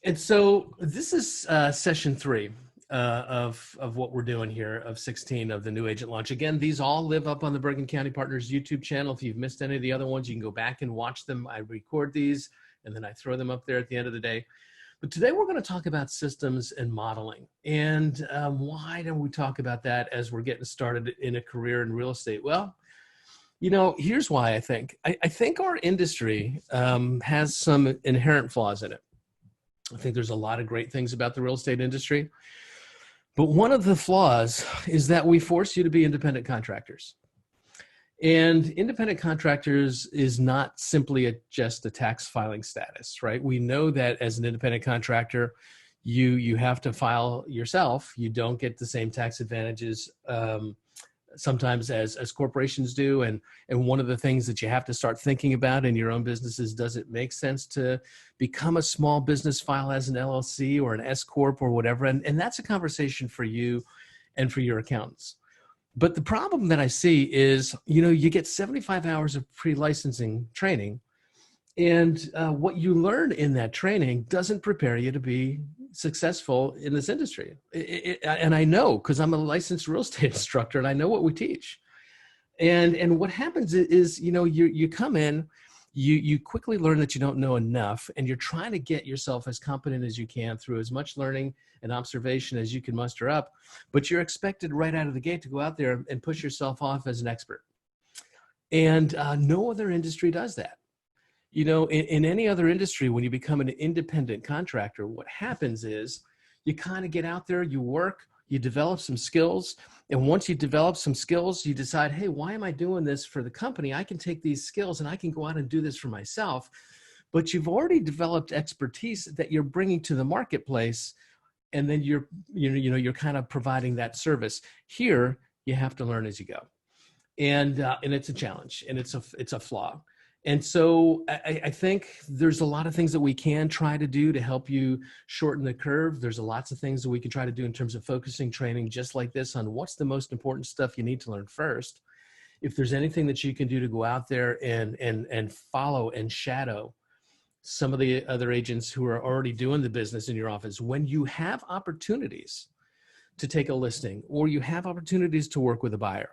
And so this is session 3 of what we're doing here of 16 of the New Agent Launch. Again, these all live up on the Bergen County Partners YouTube channel. If you've missed any of the other ones, you can go back and watch them. I record these and then I throw them up there at the end of the day. But today we're going to talk about systems and modeling. And why don't we talk about that as we're getting started in a career in real estate? Well, you know, here's why I think. I think our industry has some inherent flaws in it. I think there's a lot of great things about the real estate industry, but one of the flaws is that we force you to be independent contractors. And independent contractors is not simply just a tax filing status, right? We know that as an independent contractor, you have to file yourself. You don't get the same tax advantages sometimes as corporations do. And one of the things that you have to start thinking about in your own business is, does it make sense to become a small business, file as an LLC or an S Corp or whatever? And that's a conversation for you and for your accountants. But the problem that I see is, you know, you get 75 hours of pre-licensing training, and what you learn in that training doesn't prepare you to be successful in this industry. And I know, because I'm a licensed real estate instructor and I know what we teach. And what happens is, you know, you come in, you quickly learn that you don't know enough, and you're trying to get yourself as competent as you can through as much learning and observation as you can muster up, but you're expected right out of the gate to go out there and push yourself off as an expert. And no other industry does that. You know, in any other industry, when you become an independent contractor, what happens is you kind of get out there, you work, you develop some skills. And once you develop some skills, you decide, hey, why am I doing this for the company? I can take these skills and I can go out and do this for myself. But you've already developed expertise that you're bringing to the marketplace. And then you're kind of providing that service. Here, you have to learn as you go. And it's a challenge, and it's a flaw. And so I think there's a lot of things that we can try to do to help you shorten the curve. There's lots of things that we can try to do in terms of focusing training just like this on what's the most important stuff you need to learn first. If there's anything that you can do to go out there and follow and shadow some of the other agents who are already doing the business in your office, when you have opportunities to take a listing or you have opportunities to work with a buyer,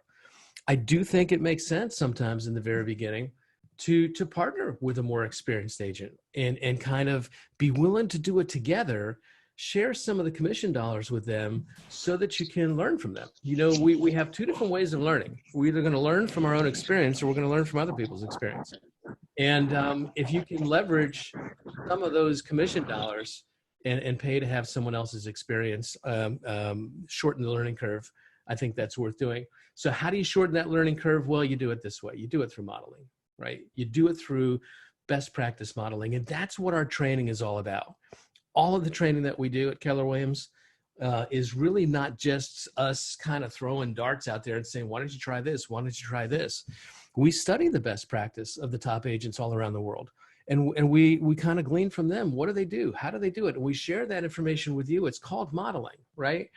I do think it makes sense sometimes in the very beginning to partner with a more experienced agent and kind of be willing to do it together, share some of the commission dollars with them so that you can learn from them. You know, we have two different ways of learning. We're either going to learn from our own experience or we're going to learn from other people's experience. And if you can leverage some of those commission dollars and pay to have someone else's experience shorten the learning curve, I think that's worth doing. So how do you shorten that learning curve? Well, you do it this way. You do it through modeling. Right? You do it through best practice modeling. And that's what our training is all about. All of the training that we do at Keller Williams is really not just us kind of throwing darts out there and saying, why don't you try this? Why don't you try this? We study the best practice of the top agents all around the world. And we kind of glean from them. What do they do? How do they do it? And we share that information with you. It's called modeling, right?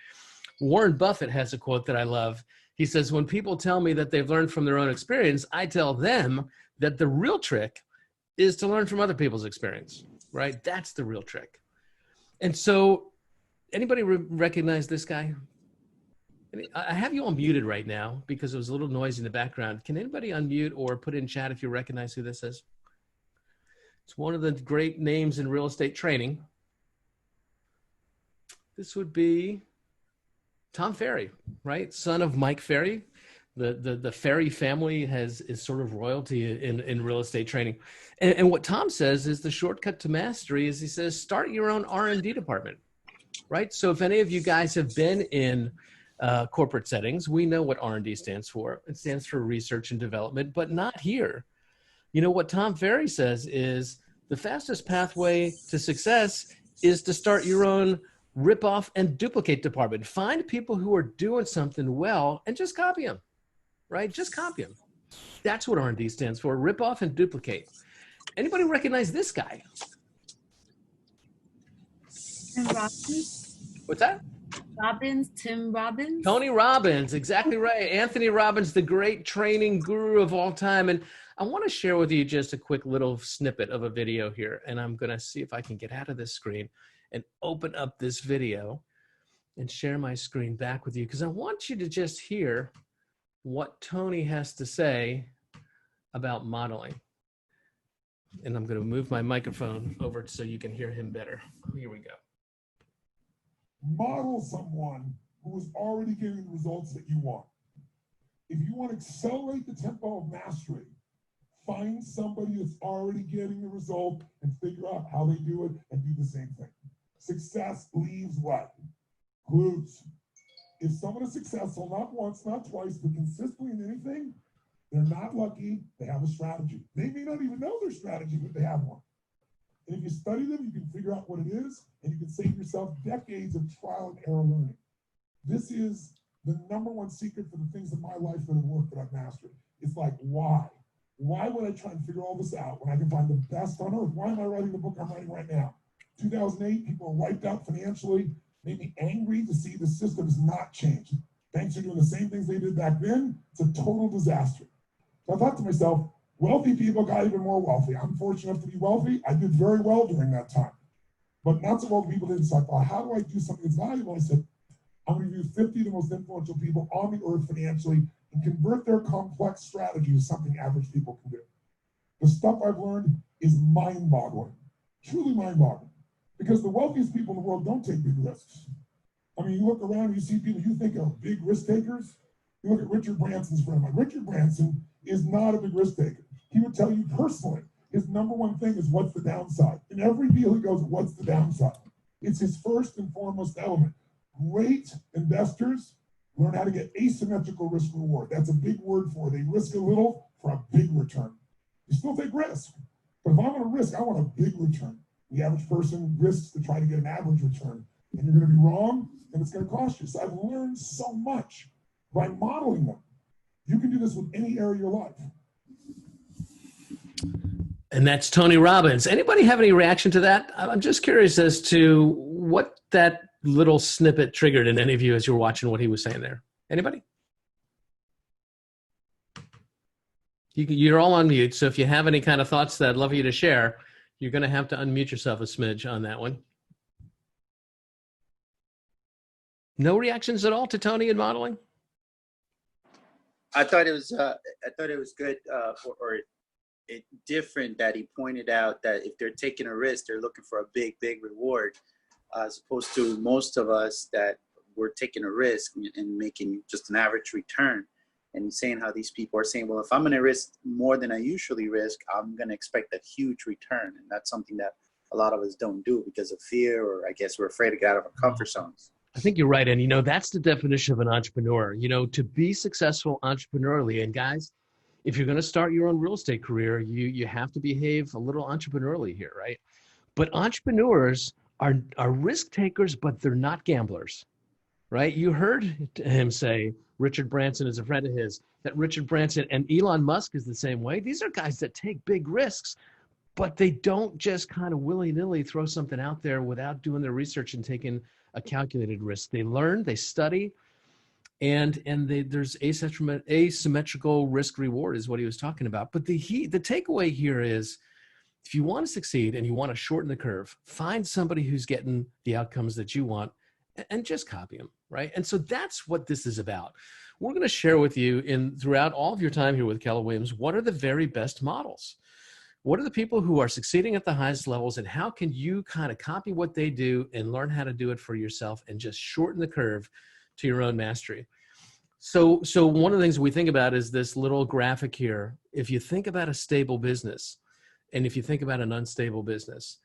Warren Buffett has a quote that I love. He says, when people tell me that they've learned from their own experience, I tell them that the real trick is to learn from other people's experience, right? That's the real trick. And so anybody recognize this guy? I have you all muted right now because there was a little noise in the background. Can anybody unmute or put in chat if you recognize who this is? It's one of the great names in real estate training. This would be Tom Ferry, right? Son of Mike Ferry. The Ferry family is sort of royalty in real estate training. And what Tom says is the shortcut to mastery is, he says, start your own R&D department, right? So if any of you guys have been in corporate settings, we know what R&D stands for. It stands for research and development, but not here. You know, what Tom Ferry says is the fastest pathway to success is to start your own rip off and duplicate department. Find people who are doing something well and just copy them. Right? Just copy them. That's what R&D stands for. Rip off and duplicate. Anybody recognize this guy? Tim Robbins. What's that? Tim Robbins. Tony Robbins, exactly right. Anthony Robbins, the great training guru of all time. And I want to share with you just a quick little snippet of a video here, and I'm going to see if I can get out of this screen and open up this video and share my screen back with you, because I want you to just hear what Tony has to say about modeling. And I'm going to move my microphone over so you can hear him better. Here we go. Model someone who is already getting the results that you want. If you want to accelerate the tempo of mastery, find somebody that's already getting the result and figure out how they do it and do the same thing. Success leaves what? Clues. If someone is successful, not once, not twice, but consistently in anything, they're not lucky, they have a strategy. They may not even know their strategy, but they have one. And if you study them, you can figure out what it is, and you can save yourself decades of trial and error learning. This is the #1 secret for the things in my life that have worked that I've mastered. It's like, why? Why would I try and figure all this out when I can find the best on earth? Why am I writing the book I'm writing right now? 2008, people are wiped out financially, made me angry to see the system has not changed. Banks are doing the same things they did back then. It's a total disaster. So I thought to myself, wealthy people got even more wealthy. I'm fortunate enough to be wealthy. I did very well during that time. But not so wealthy people didn't. So I thought, how do I do something that's valuable? I said, I'm going to review 50 of the most influential people on the earth financially and convert their complex strategy to something average people can do. The stuff I've learned is mind-boggling, truly mind-boggling, because the wealthiest people in the world don't take big risks. I mean, you look around and you see people you think are big risk takers. You look at Richard Branson's friend. Like Richard Branson is not a big risk taker. He would tell you personally, his #1 thing is what's the downside. In every deal he goes, what's the downside? It's his first and foremost element. Great investors learn how to get asymmetrical risk reward. That's a big word for it. They risk a little for a big return. You still take risk, but if I'm going to risk, I want a big return. The average person risks to try to get an average return, and you're going to be wrong, and it's going to cost you. So I've learned so much by modeling them. You can do this with any area of your life. And that's Tony Robbins. Anybody have any reaction to that? I'm just curious as to what that little snippet triggered in any of you as you were watching what he was saying there. Anybody? You're all on mute, so if you have any kind of thoughts that I'd love you to share, you're going to have to unmute yourself a smidge on that one. No reactions at all to Tony and modeling? I thought it was good or different that he pointed out that if they're taking a risk, they're looking for a big reward, as opposed to most of us that we're taking a risk and making just an average return. And saying how these people are saying, well, if I'm going to risk more than I usually risk, I'm going to expect a huge return. And that's something that a lot of us don't do because of fear, or I guess we're afraid to get out of our comfort zones. I think you're right. And, that's the definition of an entrepreneur. To be successful entrepreneurially, and guys, if you're going to start your own real estate career, you have to behave a little entrepreneurially here, right? But entrepreneurs are risk takers, but they're not gamblers, right? You heard him say, Richard Branson is a friend of his, that Richard Branson and Elon Musk is the same way. These are guys that take big risks, but they don't just kind of willy-nilly throw something out there without doing their research and taking a calculated risk. They learn, they study, and there's asymmetrical risk reward is what he was talking about. But the takeaway here is, if you want to succeed and you want to shorten the curve, find somebody who's getting the outcomes that you want and just copy them, right? And so that's what this is about. We're going to share with you throughout all of your time here with Keller Williams, what are the very best models? What are the people who are succeeding at the highest levels, and how can you kind of copy what they do and learn how to do it for yourself and just shorten the curve to your own mastery? So one of the things we think about is this little graphic here. If you think about a stable business, and if you think about an unstable business,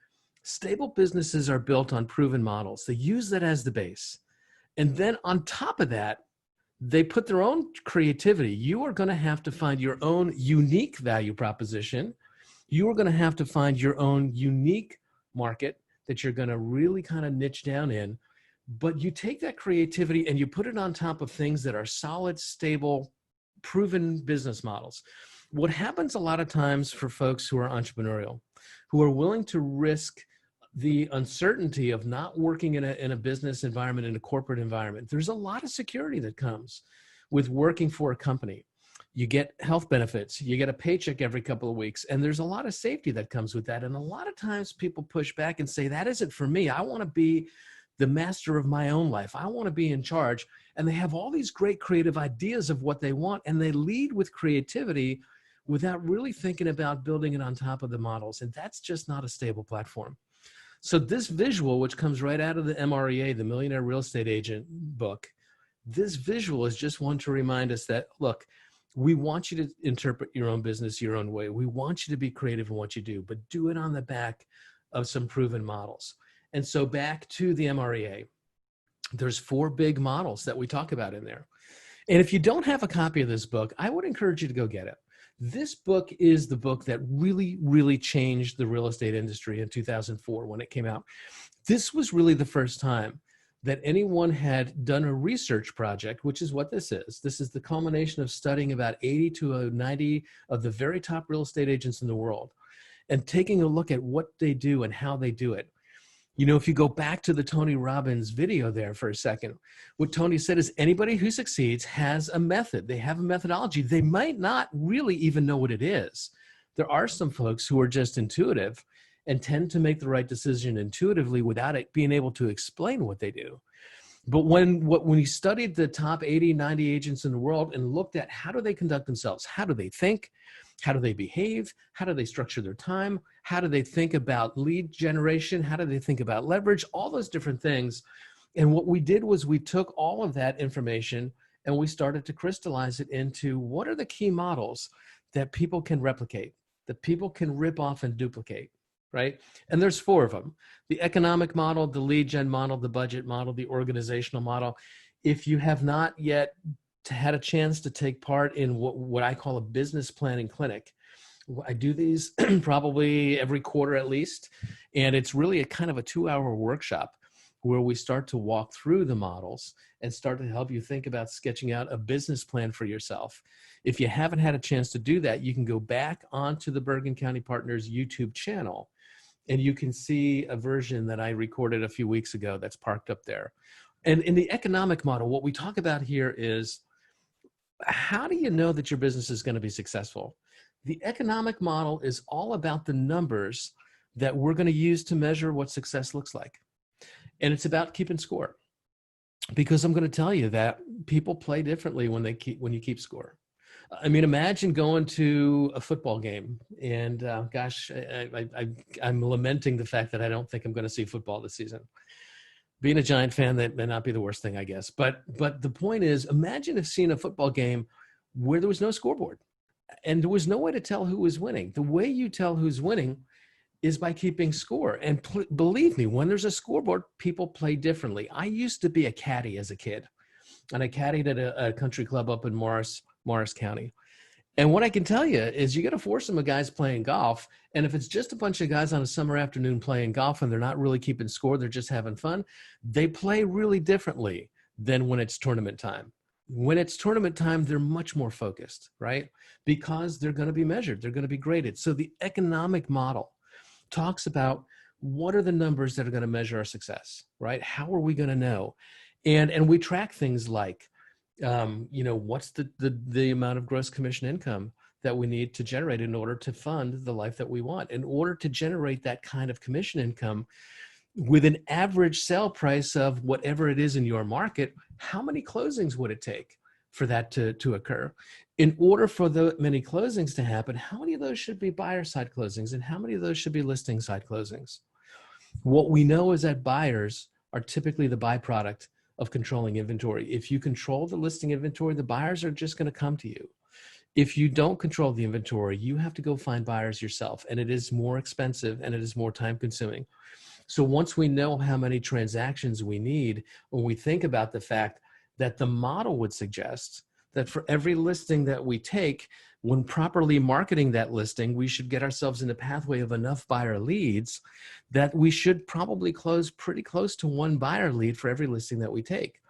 stable businesses are built on proven models. They use that as the base. And then on top of that, they put their own creativity. You are going to have to find your own unique value proposition. You are going to have to find your own unique market that you're going to really kind of niche down in. But you take that creativity and you put it on top of things that are solid, stable, proven business models. What happens a lot of times for folks who are entrepreneurial, who are willing to risk the uncertainty of not working in a business environment, in a corporate environment, there's a lot of security that comes with working for a company. You get health benefits, you get a paycheck every couple of weeks, and there's a lot of safety that comes with that. And a lot of times people push back and say, that isn't for me. I want to be the master of my own life. I want to be in charge. And they have all these great creative ideas of what they want, and they lead with creativity without really thinking about building it on top of the models. And that's just not a stable platform. So this visual, which comes right out of the MREA, the Millionaire Real Estate Agent book, this visual is just one to remind us that, look, we want you to interpret your own business your own way. We want you to be creative in what you do, but do it on the back of some proven models. And so back to the MREA, there's 4 big models that we talk about in there. And if you don't have a copy of this book, I would encourage you to go get it. This book is the book that really, really changed the real estate industry in 2004 when it came out. This was really the first time that anyone had done a research project, which is what this is. This is the culmination of studying about 80 to 90 of the very top real estate agents in the world and taking a look at what they do and how they do it. You know, if you go back to the Tony Robbins video there for a second, what Tony said is anybody who succeeds has a method. They have a methodology. They might not really even know what it is. There are some folks who are just intuitive and tend to make the right decision intuitively without it being able to explain what they do. But when you studied the top 80, 90 agents in the world and looked at how do they conduct themselves, how do they think, how do they behave, how do they structure their time, how do they think about lead generation, how do they think about leverage, all those different things. And what we did was we took all of that information and we started to crystallize it into what are the key models that people can replicate, that people can rip off and duplicate. Right? And there's 4 of them: the economic model, the lead gen model, the budget model, the organizational model. If you have not yet had a chance to take part in what I call a business planning clinic, I do these probably every quarter at least. And it's really a kind of a 2-hour workshop where we start to walk through the models and start to help you think about sketching out a business plan for yourself. If you haven't had a chance to do that, you can go back onto the Bergen County Partners YouTube channel and you can see a version that I recorded a few weeks ago that's parked up there. And in the economic model, what we talk about here is how do you know that your business is going to be successful? The economic model is all about the numbers that we're going to use to measure what success looks like. And it's about keeping score. Because I'm going to tell you that people play differently when you keep score. I mean, imagine going to a football game and gosh, I'm lamenting the fact that I don't think I'm going to see football this season. Being a Giant fan, that may not be the worst thing, I guess. But the point is, imagine if seeing a football game where there was no scoreboard and there was no way to tell who was winning. The way you tell who's winning is by keeping score. And believe me, when there's a scoreboard, people play differently. I used to be a caddy as a kid, and I caddied at a country club up in Morris County. And what I can tell you is you got to force some of guys playing golf. And if it's just a bunch of guys on a summer afternoon playing golf and they're not really keeping score, they're just having fun, they play really differently than when it's tournament time. When it's tournament time, they're much more focused, right? Because they're going to be measured. They're going to be graded. So the economic model talks about what are the numbers that are going to measure our success, right? How are we going to know? And we track things like, what's the amount of gross commission income that we need to generate in order to fund the life that we want. In order to generate that kind of commission income with an average sale price of whatever it is in your market, how many closings would it take for that to occur? In order for the many closings to happen, how many of those should be buyer side closings and how many of those should be listing side closings? What we know is that buyers are typically the byproduct of controlling inventory. If you control the listing inventory, the buyers are just going to come to you. If you don't control the inventory, you have to go find buyers yourself, and it is more expensive and it is more time consuming. So once we know how many transactions we need, when we think about the fact that the model would suggest that for every listing that we take, when properly marketing that listing, we should get ourselves in a pathway of enough buyer leads that we should probably close pretty close to 1 buyer lead for every listing that we take.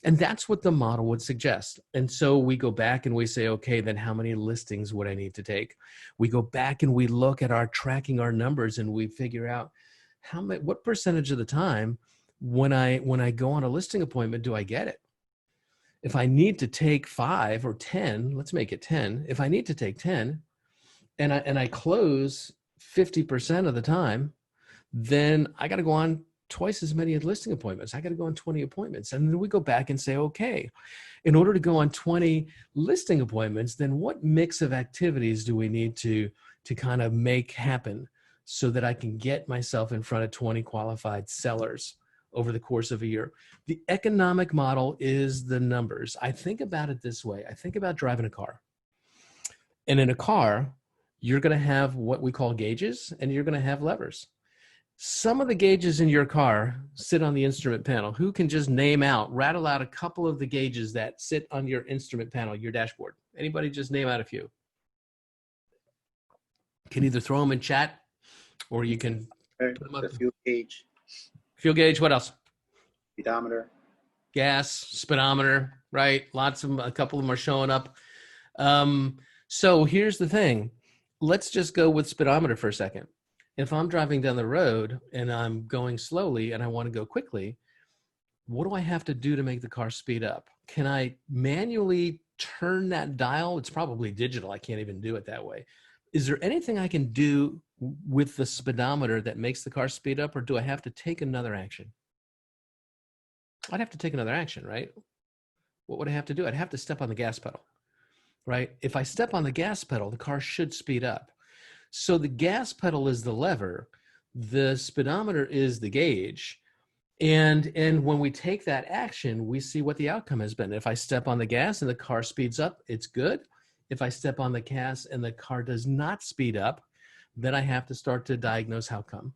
And that's what the model would suggest. And so we go back and we say, okay, then how many listings would I need to take? We go back and we look at our tracking our numbers and we figure out what percentage of the time when I go on a listing appointment do I get it? If I need to take 5 or 10, let's make it 10. If I need to take 10 and I close 50% of the time, then I got to go on twice as many listing appointments. I got to go on 20 appointments. And then we go back and say, okay, in order to go on 20 listing appointments, then what mix of activities do we need to kind of make happen so that I can get myself in front of 20 qualified sellers over the course of a year? The economic model is the numbers. I think about it this way. I think about driving a car. And in a car, you're going to have what we call gauges, and you're going to have levers. Some of the gauges in your car sit on the instrument panel. Who can just rattle out a couple of the gauges that sit on your instrument panel, your dashboard? Anybody just name out a few? You can either throw them in chat or you can put them up. The fuel gauge. Fuel gauge, what else? Speedometer. Gas, speedometer, right? Lots of them, a couple of them are showing up. So here's the thing. Let's just go with speedometer for a second. If I'm driving down the road and I'm going slowly and I want to go quickly, what do I have to do to make the car speed up? Can I manually turn that dial? It's probably digital. I can't even do it that way. Is there anything I can do with the speedometer that makes the car speed up, or do I have to take another action? I'd have to take another action, right? What would I have to do? I'd have to step on the gas pedal, right? If I step on the gas pedal, the car should speed up. So the gas pedal is the lever, the speedometer is the gauge. And when we take that action, we see what the outcome has been. If I step on the gas and the car speeds up, it's good. If I step on the gas and the car does not speed up, then I have to start to diagnose how come.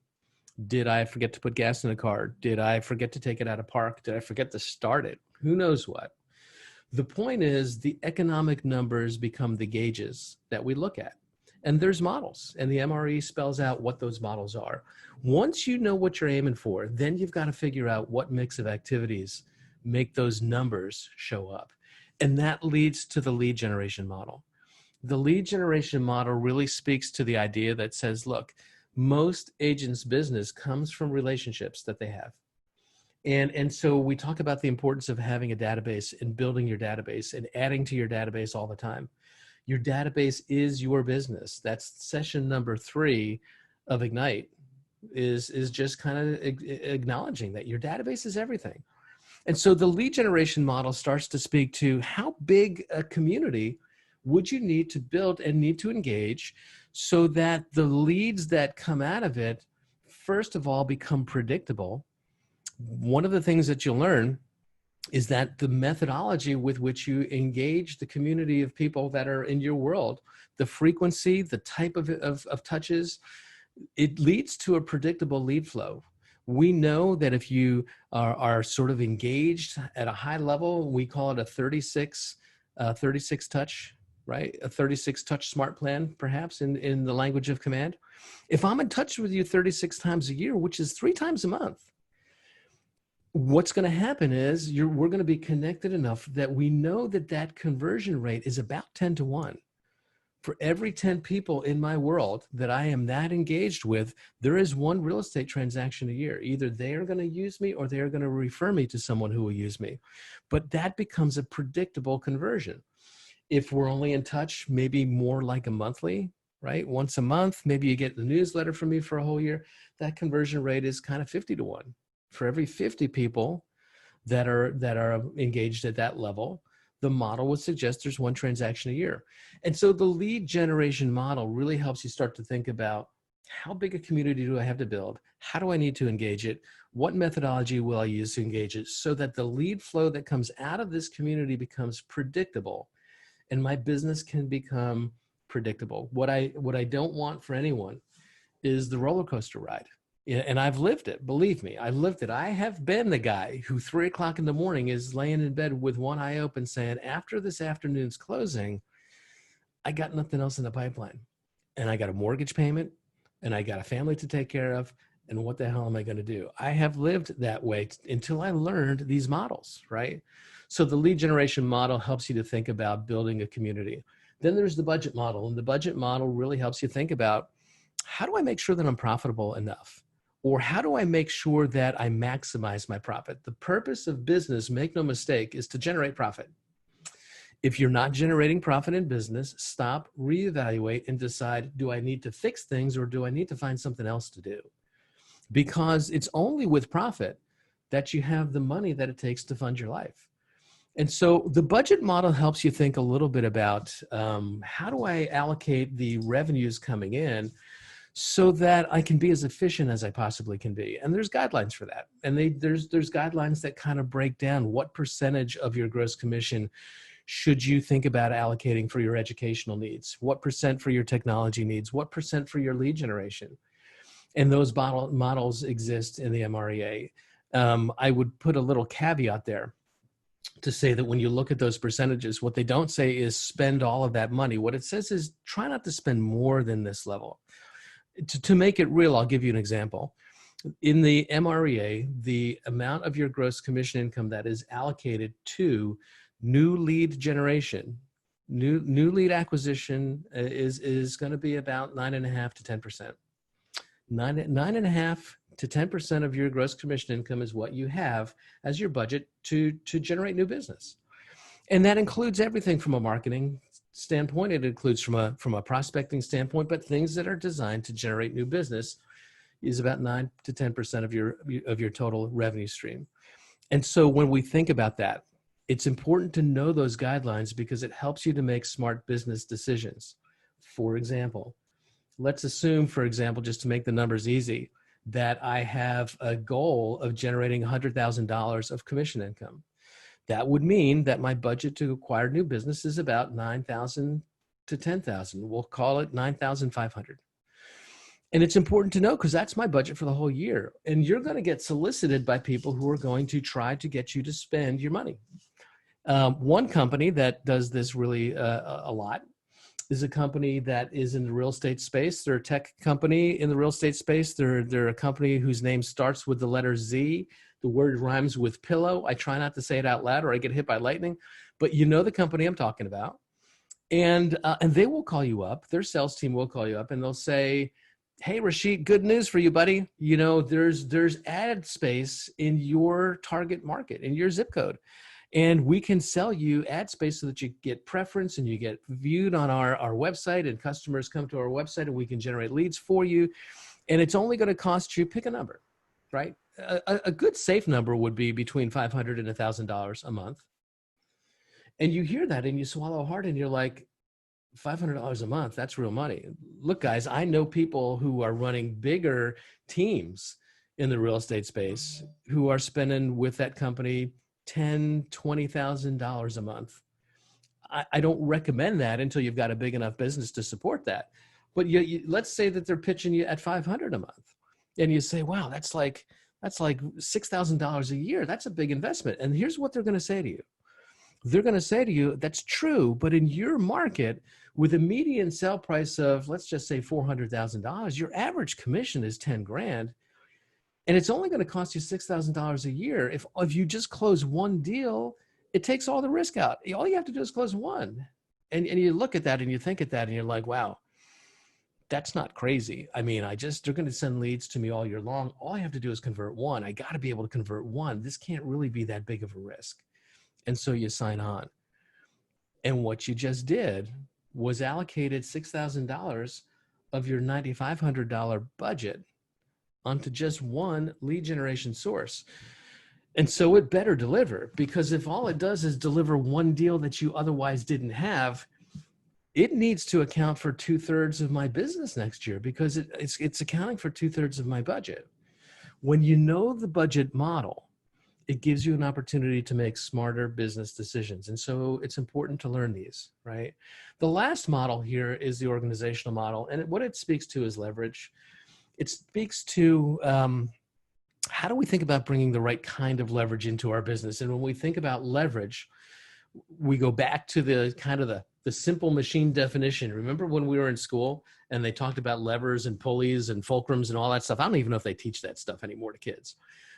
Did I forget to put gas in the car? Did I forget to take it out of park? Did I forget to start it? Who knows what? The point is, the economic numbers become the gauges that we look at. And there's models, and the MRE spells out what those models are. Once you know what you're aiming for, then you've got to figure out what mix of activities make those numbers show up. And that leads to the lead generation model. The lead generation model really speaks to the idea that says, look, most agents' business comes from relationships that they have. And so we talk about the importance of having a database and building your database and adding to your database all the time. Your database is your business. That's session number 3 of Ignite, is just kind of acknowledging that your database is everything. And so the lead generation model starts to speak to how big a community would you need to build and need to engage so that the leads that come out of it, first of all, become predictable. One of the things that you'll learn is that the methodology with which you engage the community of people that are in your world, the frequency, the type of touches, it leads to a predictable lead flow. We know that if you are sort of engaged at a high level, we call it a 36 touch, right? A 36 touch smart plan, perhaps in the language of command. If I'm in touch with you 36 times a year, which is 3 times a month, what's going to happen is we're going to be connected enough that we know that conversion rate is about 10 to 1. For every 10 people in my world that I am that engaged with, there is one real estate transaction a year. Either they are going to use me or they are going to refer me to someone who will use me. But that becomes a predictable conversion. If we're only in touch, maybe more like a monthly, right? Once a month, maybe you get the newsletter from me for a whole year. That conversion rate is kind of 50 to 1. For every 50 people that are engaged at that level, the model would suggest there's 1 transaction a year. And so the lead generation model really helps you start to think about, how big a community do I have to build? How do I need to engage it? What methodology will I use to engage it so that the lead flow that comes out of this community becomes predictable and my business can become predictable? What I don't want for anyone is the roller coaster ride. And I've lived it. Believe me, I've lived it. I have been the guy who 3 o'clock in the morning is laying in bed with one eye open saying, after this afternoon's closing, I got nothing else in the pipeline. And I got a mortgage payment and I got a family to take care of. And what the hell am I going to do? I have lived that way until I learned these models, right? So the lead generation model helps you to think about building a community. Then there's the budget model. And the budget model really helps you think about, how do I make sure that I'm profitable enough? Or how do I make sure that I maximize my profit? The purpose of business, make no mistake, is to generate profit. If you're not generating profit in business, stop, reevaluate, and decide, do I need to fix things or do I need to find something else to do? Because it's only with profit that you have the money that it takes to fund your life. And so the budget model helps you think a little bit about how do I allocate the revenues coming in so that I can be as efficient as I possibly can be. And there's guidelines for that. And there's guidelines that kind of break down what percentage of your gross commission should you think about allocating for your educational needs, what percent for your technology needs, what percent for your lead generation. And those models exist in the MREA. I would put a little caveat there to say that when you look at those percentages, what they don't say is spend all of that money. What it says is try not to spend more than this level. To make it real, I'll give you an example. In the MREA, the amount of your gross commission income that is allocated to new lead generation, new lead acquisition is going to be about 9.5 to 10%. 9.5 to 10% of your gross commission income is what you have as your budget to generate new business. And that includes everything from a marketing standpoint. It includes from a prospecting standpoint, but things that are designed to generate new business is about 9 to 10% of your total revenue stream. And so when we think about that, it's important to know those guidelines because it helps you to make smart business decisions. For example, let's assume, for example, just to make the numbers easy, that I have a goal of generating $100,000 of commission income. That would mean that my budget to acquire new business is about $9,000 to $10,000. We'll call it $9,500. And it's important to know because that's my budget for the whole year. And you're going to get solicited by people who are going to try to get you to spend your money. One company that does this really a lot is a company that is in the real estate space. They're a tech company in the real estate space. They're a company whose name starts with the letter Z. The word rhymes with pillow. I try not to say it out loud or I get hit by lightning, but you know the company I'm talking about. And they will call you up. Their sales team will call you up and they'll say, hey, Rashid, good news for you, buddy. You know, there's ad space in your target market, in your zip code. And we can sell you ad space so that you get preference and you get viewed on our website and customers come to our website and we can generate leads for you. And it's only going to cost you, pick a number, right? A good safe number would be between $500 and $1,000 a month. And you hear that and you swallow hard and you're like, $500 a month, that's real money. Look, guys, I know people who are running bigger teams in the real estate space who are spending with that company $10,000, $20,000 a month. I don't recommend that until you've got a big enough business to support that. But let's say that they're pitching you at $500 a month. And you say, wow, that's like $6,000 a year. That's a big investment. And here's what they're going to say to you. They're going to say to you, that's true, but in your market, with a median sale price of, let's just say $400,000, your average commission is 10 grand. And it's only going to cost you $6,000 a year. If you just close one deal, it takes all the risk out. All you have to do is close one. And you look at that and you think at that and you're like, wow, that's not crazy. I mean, they're going to send leads to me all year long. All I have to do is convert one. I got to be able to convert one. This can't really be that big of a risk. And so you sign on. And what you just did was allocated $6,000 of your $9,500 budget onto just one lead generation source. And so it better deliver, because if all it does is deliver one deal that you otherwise didn't have, it needs to account for 2/3 of my business next year because it's accounting for 2/3 of my budget. When you know the budget model, it gives you an opportunity to make smarter business decisions. And so it's important to learn these, right? The last model here is the organizational model. And what it speaks to is leverage. It speaks to how do we think about bringing the right kind of leverage into our business? And when we think about leverage, we go back to the kind of the simple machine definition. Remember when we were in school and they talked about levers and pulleys and fulcrums and all that stuff? I don't even know if they teach that stuff anymore to kids.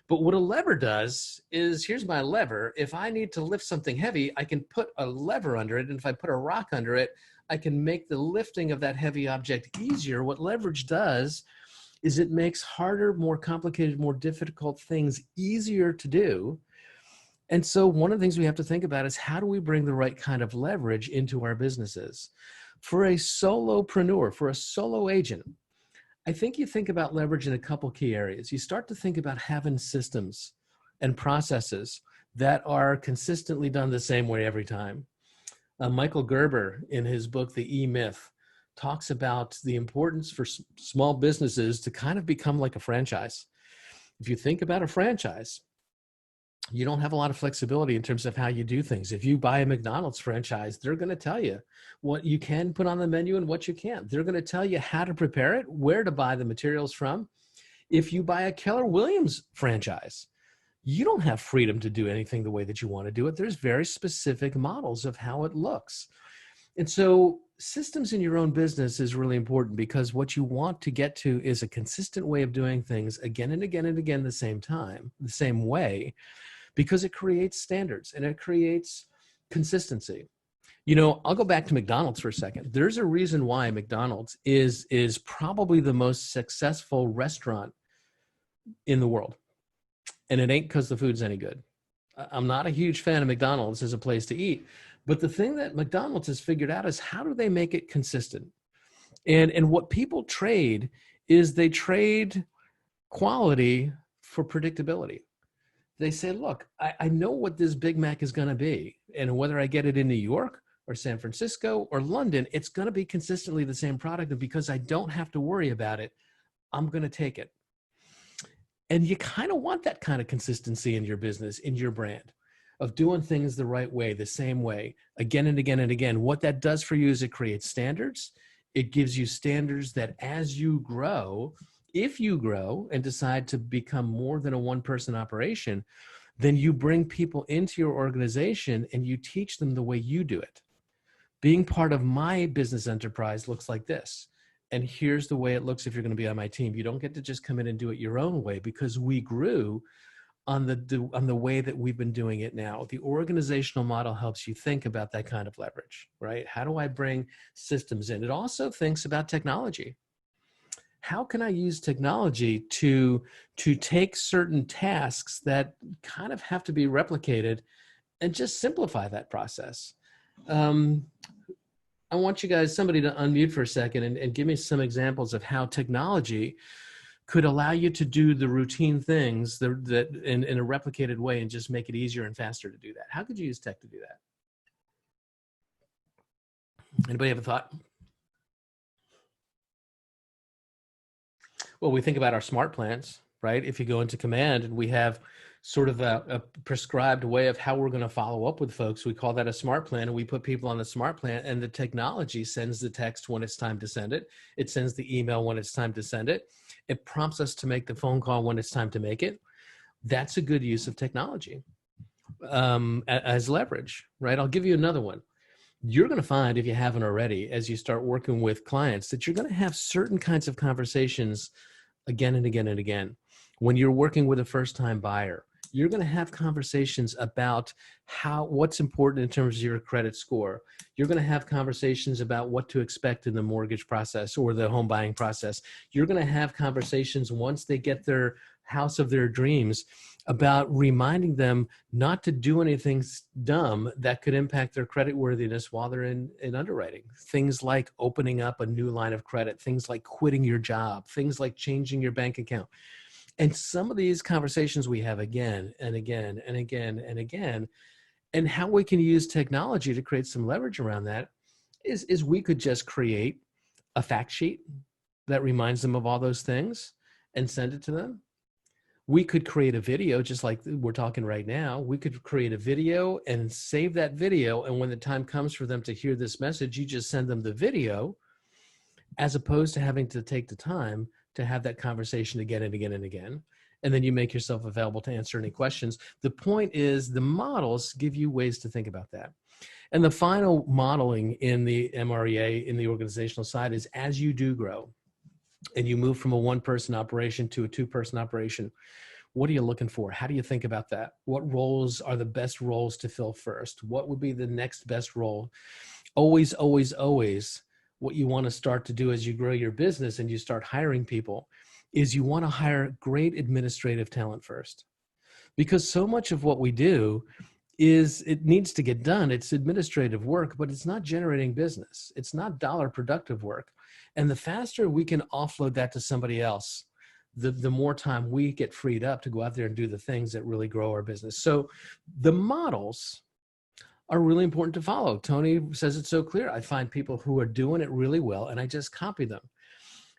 But what a lever does is, here's my lever. If I need to lift something heavy, I can put a lever under it. And if I put a rock under it, I can make the lifting of that heavy object easier. What leverage does is it makes harder, more complicated, more difficult things easier to do. And so one of the things we have to think about is how do we bring the right kind of leverage into our businesses? For a solopreneur, for a solo agent, I think you think about leverage in a couple key areas. You start to think about having systems and processes that are consistently done the same way every time. Michael Gerber, in his book, The E-Myth, talks about the importance for small businesses to kind of become like a franchise. If you think about a franchise, you don't have a lot of flexibility in terms of how you do things. If you buy a McDonald's franchise, they're going to tell you what you can put on the menu and what you can't. They're going to tell you how to prepare it, where to buy the materials from. If you buy a Keller Williams franchise, you don't have freedom to do anything the way that you want to do it. There's very specific models of how it looks. And so systems in your own business is really important because what you want to get to is a consistent way of doing things again and again and again the same time, the same way, because it creates standards and it creates consistency. You know, I'll go back to McDonald's for a second. There's a reason why McDonald's is probably the most successful restaurant in the world. And it ain't because the food's any good. I'm not a huge fan of McDonald's as a place to eat, but the thing that McDonald's has figured out is how do they make it consistent? And what people trade is they trade quality for predictability. They say, look, I know what this Big Mac is going to be. And whether I get it in New York or San Francisco or London, it's going to be consistently the same product. And because I don't have to worry about it, I'm going to take it. And you kind of want that kind of consistency in your business, in your brand, of doing things the right way, the same way, again and again and again. What that does for you is it creates standards. It gives you standards that as you grow, if you grow and decide to become more than a one-person operation, then you bring people into your organization and you teach them the way you do it. Being part of my business enterprise looks like this. And here's the way it looks if you're going to be on my team. You don't get to just come in and do it your own way because we grew on the way that we've been doing it now. The organizational model helps you think about that kind of leverage, right? How do I bring systems in? It also thinks about technology. How can I use technology to take certain tasks that kind of have to be replicated and just simplify that process? I want you guys, somebody to unmute for a second and give me some examples of how technology could allow you to do the routine things that in a replicated way and just make it easier and faster to do that. How could you use tech to do that? Anybody have a thought? Well, we think about our smart plans, right? If you go into Command and we have sort of a prescribed way of how we're going to follow up with folks, we call that a smart plan, and we put people on the smart plan, and the technology sends the text when it's time to send it. It sends the email when it's time to send it. It prompts us to make the phone call when it's time to make it. That's a good use of technology as leverage, right? I'll give you another one. You're going to find, if you haven't already, as you start working with clients, that you're going to have certain kinds of conversations again and again and again. When you're working with a first-time buyer, you're going to have conversations about what's important in terms of your credit score. You're going to have conversations about what to expect in the mortgage process or the home buying process. You're going to have conversations once they get their house of their dreams about reminding them not to do anything dumb that could impact their credit worthiness while they're in underwriting. Things like opening up a new line of credit, things like quitting your job, things like changing your bank account. And some of these conversations we have again and again and again and again, and how we can use technology to create some leverage around that is we could just create a fact sheet that reminds them of all those things and send it to them. We could create a video just like we're talking right now. We could create a video and save that video. And when the time comes for them to hear this message, you just send them the video as opposed to having to take the time to have that conversation again and again and again. And then you make yourself available to answer any questions. The point is the models give you ways to think about that. And the final modeling in the MREA, in the organizational side, is as you do grow and you move from a one-person operation to a two-person operation, what are you looking for? How do you think about that? What roles are the best roles to fill first? What would be the next best role? Always, always, always, what you want to start to do as you grow your business and you start hiring people is you want to hire great administrative talent first, because so much of what we do is it needs to get done. It's administrative work, but it's not generating business. It's not dollar productive work. And the faster we can offload that to somebody else, the more time we get freed up to go out there and do the things that really grow our business. So the models are really important to follow. Tony says it so clear. I find people who are doing it really well and I just copy them.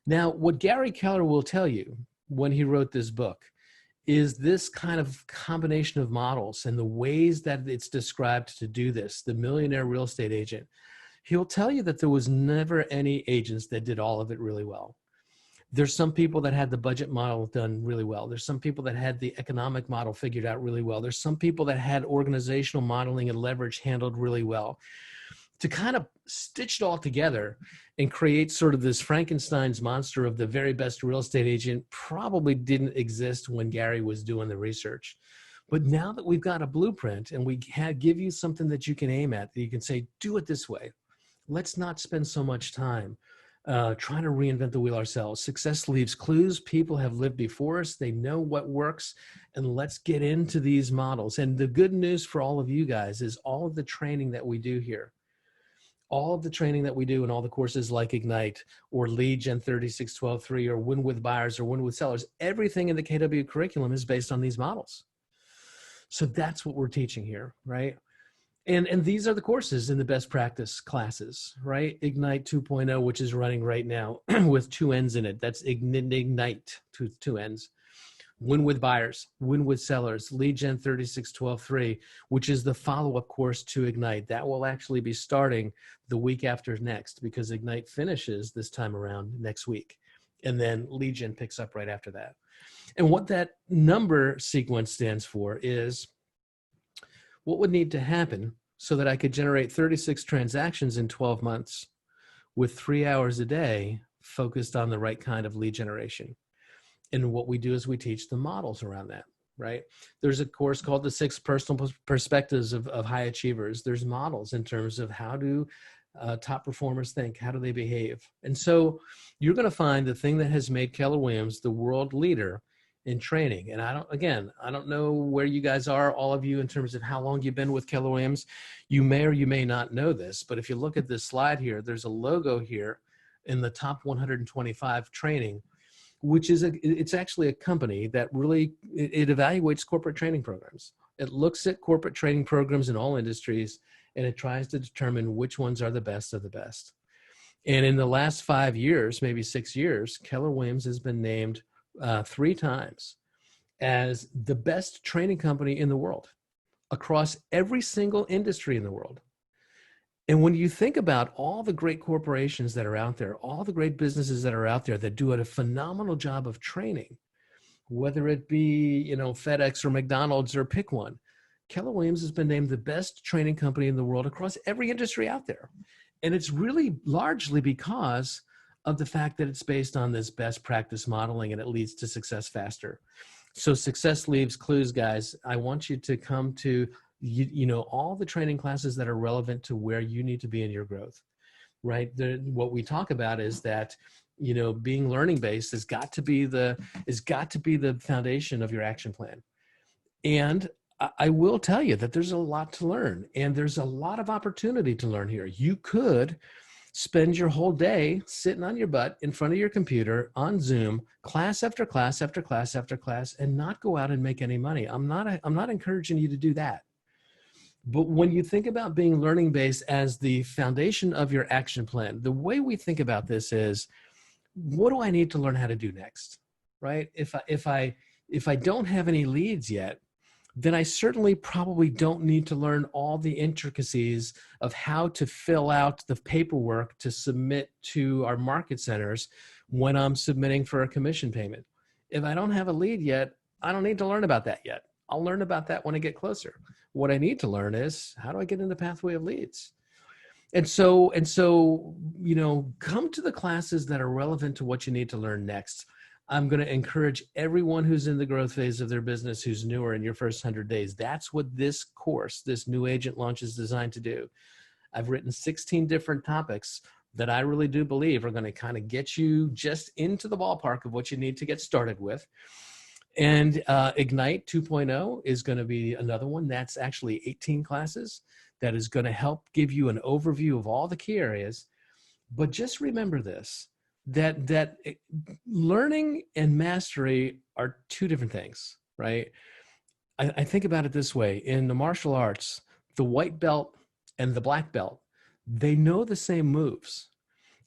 Now, what Gary Keller will tell you when he wrote this book is this kind of combination of models and the ways that it's described to do this. The millionaire real estate agent, he'll tell you that there was never any agents that did all of it really well. There's some people that had the budget model done really well. There's some people that had the economic model figured out really well. There's some people that had organizational modeling and leverage handled really well. To kind of stitch it all together and create sort of this Frankenstein's monster of the very best real estate agent probably didn't exist when Gary was doing the research. But now that we've got a blueprint and we give you something that you can aim at, that you can say, do it this way. Let's not spend so much time trying to reinvent the wheel ourselves. Success leaves clues. People have lived before us. They know what works. And let's get into these models. And the good news for all of you guys is all of the training that we do here, all of the training that we do in all the courses like Ignite or Lead Gen 36-12-3 or Win with Buyers or Win with Sellers, everything in the KW curriculum is based on these models. So that's what we're teaching here, right? And these are the courses in the best practice classes, right? Ignite 2.0, which is running right now with 2 N's in it. That's Ignite, two N's. Win with Buyers, Win with Sellers, Lead Gen 36-12-3, which is the follow-up course to Ignite. That will actually be starting the week after next because Ignite finishes this time around next week. And then Lead Gen picks up right after that. And what that number sequence stands for is what would need to happen so that I could generate 36 transactions in 12 months with 3 hours a day focused on the right kind of lead generation. And what we do is we teach the models around that, right? There's a course called the 6 Personal Perspectives of High Achievers. There's models in terms of how do top performers think, how do they behave? And so you're going to find the thing that has made Keller Williams the world leader in training. And I don't know where you guys are, all of you, in terms of how long you've been with Keller Williams. You may or you may not know this, but if you look at this slide here, there's a logo here in the top 125 training, which is it's actually a company that really, it evaluates corporate training programs. It looks at corporate training programs in all industries, and it tries to determine which ones are the best of the best. And in the last 5 years, maybe 6 years, Keller Williams has been named 3 times as the best training company in the world across every single industry in the world. And when you think about all the great corporations that are out there, all the great businesses that are out there that do a phenomenal job of training, whether it be, FedEx or McDonald's or pick one, Keller Williams has been named the best training company in the world across every industry out there. And it's really largely because of the fact that it's based on this best practice modeling and it leads to success faster. So success leaves clues, guys. I want you to come to all the training classes that are relevant to where you need to be in your growth, right? What we talk about is that, being learning based has got to be the foundation of your action plan. And I will tell you that there's a lot to learn and there's a lot of opportunity to learn here. You could spend your whole day sitting on your butt in front of your computer on Zoom, class after class after class after class, and not go out and make any money. I'm not encouraging you to do that. But when you think about being learning based as the foundation of your action plan, the way we think about this is, what do I need to learn how to do next, right? If I don't have any leads yet, then I certainly probably don't need to learn all the intricacies of how to fill out the paperwork to submit to our market centers when I'm submitting for a commission payment. If I don't have a lead yet, I don't need to learn about that yet. I'll learn about that when I get closer. What I need to learn is, how do I get in the pathway of leads? And so, come to the classes that are relevant to what you need to learn next. I'm going to encourage everyone who's in the growth phase of their business, who's newer in your first 100 days. That's what this course, this new agent launch, is designed to do. I've written 16 different topics that I really do believe are going to kind of get you just into the ballpark of what you need to get started with. And Ignite 2.0 is going to be another one. That's actually 18 classes that is going to help give you an overview of all the key areas. But just remember this, that learning and mastery are two different things, right? I think about it this way. In the martial arts, the white belt and the black belt, they know the same moves.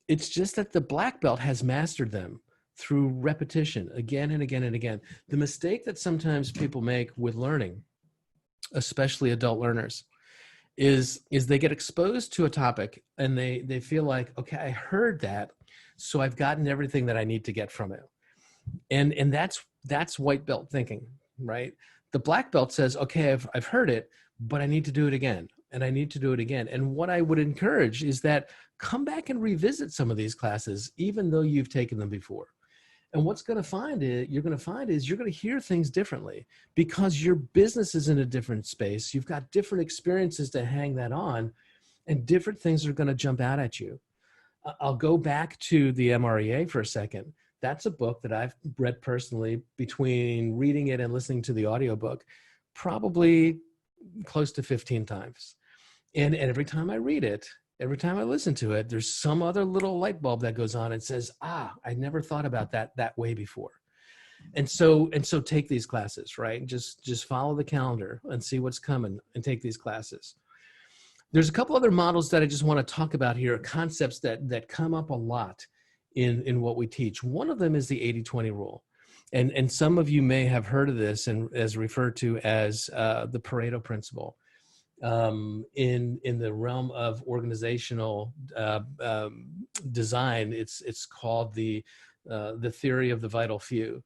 It's just that the black belt has mastered them through repetition again and again and again. The mistake that sometimes people make with learning, especially adult learners, is they get exposed to a topic and they feel like, okay, I heard that, so I've gotten everything that I need to get from it. And that's white belt thinking, right? The black belt says, okay, I've heard it, but I need to do it again, and I need to do it again. And what I would encourage is that come back and revisit some of these classes, even though you've taken them before. And what's going to find is you're going to hear things differently because your business is in a different space. You've got different experiences to hang that on, and different things are going to jump out at you. I'll go back to the MREA for a second. That's a book that I've read personally, between reading it and listening to the audiobook, probably close to 15 times. And every time I read it, every time I listen to it, there's some other little light bulb that goes on and says, I never thought about that way before. And so take these classes, right? Just follow the calendar and see what's coming and take these classes. There's a couple other models that I just want to talk about here, concepts that come up a lot in what we teach. One of them is the 80-20 rule. And some of you may have heard of this and as referred to as the Pareto principle. In the realm of organizational design, it's called the theory of the vital few.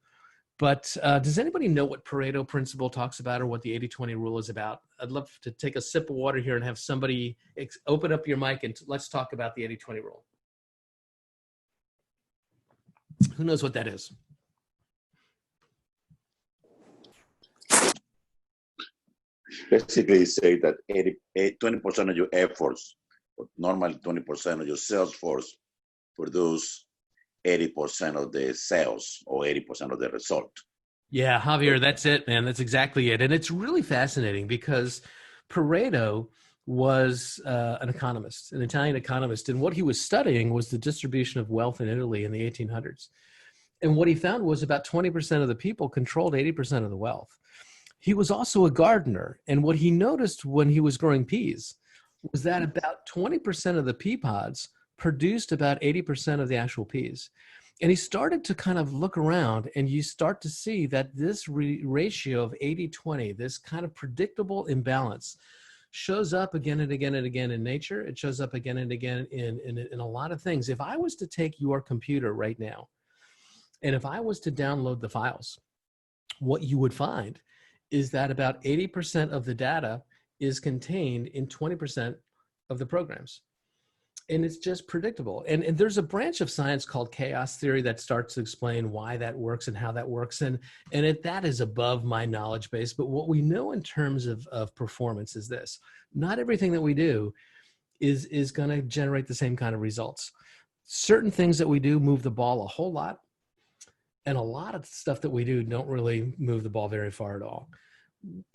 But does anybody know what Pareto principle talks about, or what the 80-20 rule is about? I'd love to take a sip of water here and have somebody open up your mic and let's talk about the 80-20 rule. Who knows what that is? Basically say that 20% of your efforts, or normally 20% of your sales force, produce 80% of the sales or 80% of the result. Yeah, Javier, that's it, man. That's exactly it. And it's really fascinating because Pareto was an economist, an Italian economist. And what he was studying was the distribution of wealth in Italy in the 1800s. And what he found was about 20% of the people controlled 80% of the wealth. He was also a gardener. And what he noticed when he was growing peas was that about 20% of the pea pods produced about 80% of the actual peas. And he started to kind of look around, and you start to see that this ratio of 80-20, this kind of predictable imbalance, shows up again and again and again in nature. It shows up again and again in a lot of things. If I was to take your computer right now, and if I was to download the files, what you would find is that about 80% of the data is contained in 20% of the programs. And it's just predictable. And there's a branch of science called chaos theory that starts to explain why that works and how that works. And that is above my knowledge base. But what we know in terms of performance is this: not everything that we do is going to generate the same kind of results. Certain things that we do move the ball a whole lot. And a lot of stuff that we do don't really move the ball very far at all.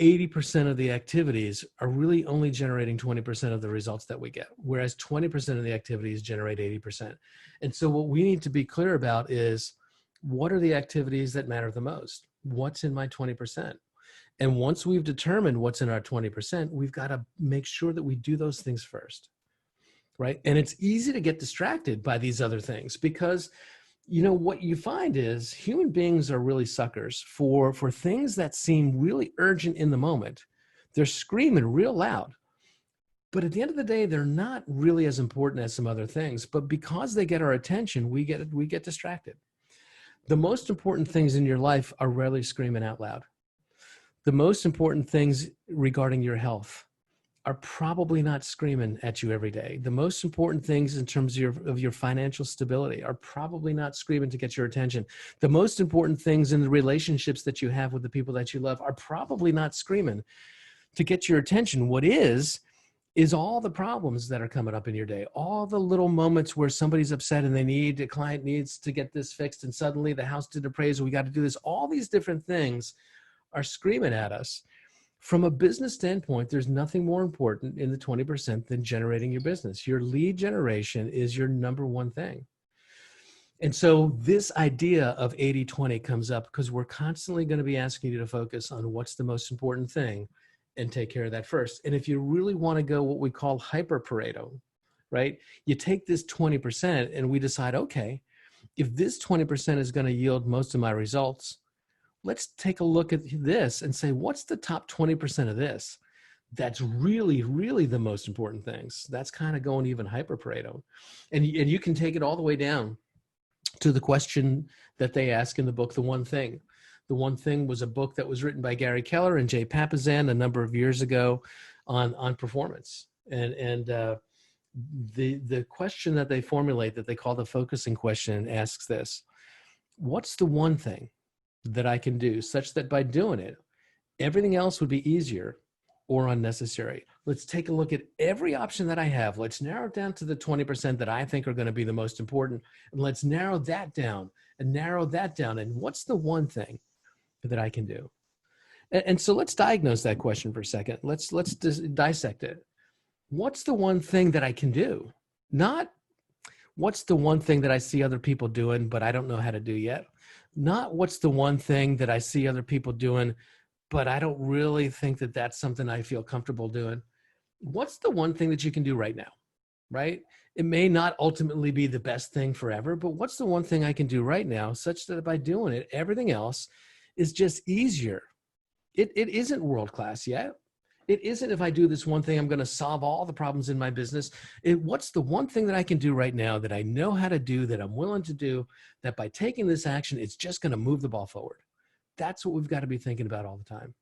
80% of the activities are really only generating 20% of the results that we get, whereas 20% of the activities generate 80%. And so what we need to be clear about is, what are the activities that matter the most? What's in my 20%? And once we've determined what's in our 20%, we've got to make sure that we do those things first, right? And it's easy to get distracted by these other things because, you know, what you find is human beings are really suckers for things that seem really urgent in the moment. They're screaming real loud, but at the end of the day, they're not really as important as some other things. But because they get our attention, we get distracted. The most important things in your life are rarely screaming out loud. The most important things regarding your health are probably not screaming at you every day. The most important things in terms of your financial stability are probably not screaming to get your attention. The most important things in the relationships that you have with the people that you love are probably not screaming to get your attention. What is is all the problems that are coming up in your day, all the little moments where somebody's upset and a client needs to get this fixed, and suddenly the house did appraisal, we got to do this. All these different things are screaming at us. From a business standpoint, there's nothing more important in the 20% than generating your business. Your lead generation is your number one thing. And so this idea of 80-20 comes up because we're constantly going to be asking you to focus on what's the most important thing and take care of that first. And if you really want to go what we call hyper Pareto, right? You take this 20% and we decide, okay, if this 20% is going to yield most of my results, let's take a look at this and say, what's the top 20% of this? That's really, really the most important things. That's kind of going even hyper Pareto. And you can take it all the way down to the question that they ask in the book, The One Thing. The One Thing was a book that was written by Gary Keller and Jay Papasan a number of years ago on performance. And the question that they formulate that they call the focusing question asks this: what's the one thing that I can do such that by doing it, everything else would be easier or unnecessary? Let's take a look at every option that I have. Let's narrow it down to the 20% that I think are going to be the most important. And let's narrow that down and narrow that down. And what's the one thing that I can do? And so let's diagnose that question for a second. Let's dissect it. What's the one thing that I can do? Not what's the one thing that I see other people doing, but I don't know how to do yet. Not what's the one thing that I see other people doing, but I don't really think that that's something I feel comfortable doing. What's the one thing that you can do right now, right? It may not ultimately be the best thing forever, but what's the one thing I can do right now such that by doing it, everything else is just easier. It isn't world-class yet. It isn't, if I do this one thing, I'm going to solve all the problems in my business. What's the one thing that I can do right now that I know how to do, that I'm willing to do, that by taking this action, it's just going to move the ball forward? That's what we've got to be thinking about all the time,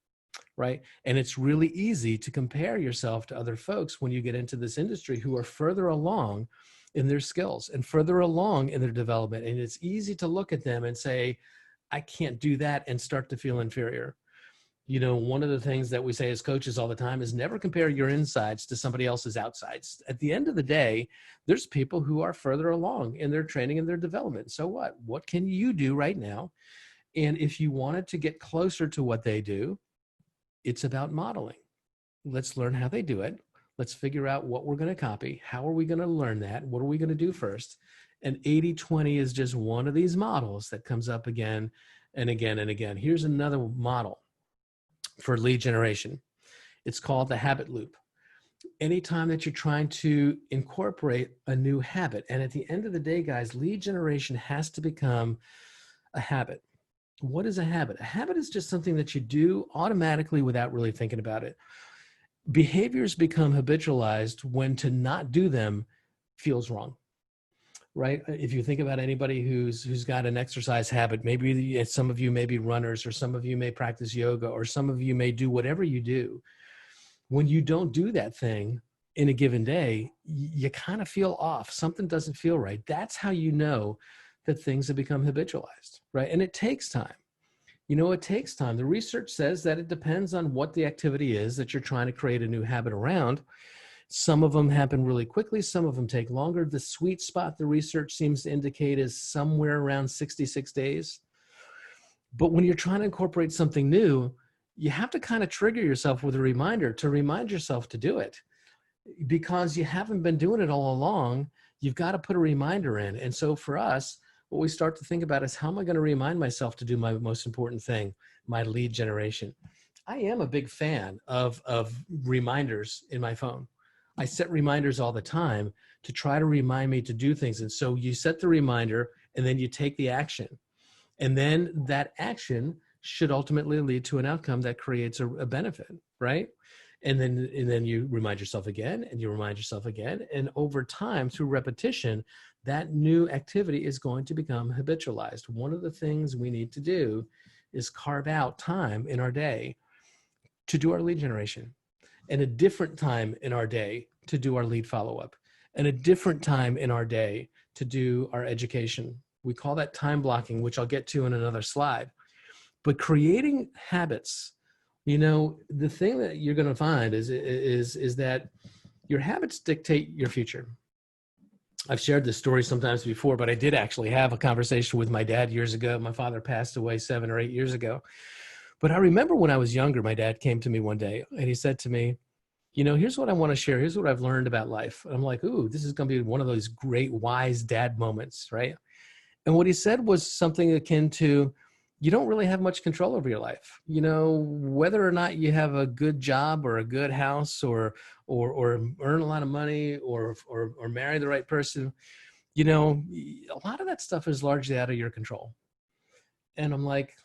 right? And it's really easy to compare yourself to other folks when you get into this industry who are further along in their skills and further along in their development. And it's easy to look at them and say, I can't do that, and start to feel inferior. You know, one of the things that we say as coaches all the time is never compare your insides to somebody else's outsides. At the end of the day, there's people who are further along in their training and their development. So what? What can you do right now? And if you wanted to get closer to what they do, it's about modeling. Let's learn how they do it. Let's figure out what we're going to copy. How are we going to learn that? What are we going to do first? And 80-20 is just one of these models that comes up again and again and again. Here's another model for lead generation. It's called the habit loop. Anytime that you're trying to incorporate a new habit, and at the end of the day, guys, lead generation has to become a habit. What is a habit? A habit is just something that you do automatically without really thinking about it. Behaviors become habitualized when to not do them feels wrong, right? If you think about anybody who's got an exercise habit, maybe some of you may be runners, or some of you may practice yoga, or some of you may do whatever you do. When you don't do that thing in a given day, you kind of feel off. Something doesn't feel right. That's how you know that things have become habitualized, right? And it takes time. You know, it takes time. The research says that it depends on what the activity is that you're trying to create a new habit around. Some of them happen really quickly. Some of them take longer. The sweet spot, the research seems to indicate, is somewhere around 66 days. But when you're trying to incorporate something new, you have to kind of trigger yourself with a reminder to remind yourself to do it. Because you haven't been doing it all along, you've got to put a reminder in. And so for us, what we start to think about is, how am I going to remind myself to do my most important thing, my lead generation? I am a big fan of reminders in my phone. I set reminders all the time to try to remind me to do things. And so you set the reminder, and then you take the action. And then that action should ultimately lead to an outcome that creates a benefit, right? And then you remind yourself again, and you remind yourself again. And over time, through repetition, that new activity is going to become habitualized. One of the things we need to do is carve out time in our day to do our lead generation, and a different time in our day to do our lead follow-up, and a different time in our day to do our education. We call that time blocking, which I'll get to in another slide. But creating habits, you know, the thing that you're going to find is that Your habits dictate your future. I've shared this story sometimes before, but I did actually have a conversation with my dad years ago. My father passed away 7 or 8 years ago. But I remember when I was younger, my dad came to me one day and he said to me, you know, here's what I want to share. Here's what I've learned about life. And I'm like, ooh, this is going to be one of those great wise dad moments, right? And what he said was something akin to, you don't really have much control over your life. You know, whether or not you have a good job or a good house or earn a lot of money or marry the right person, you know, a lot of that stuff is largely out of your control. And I'm like,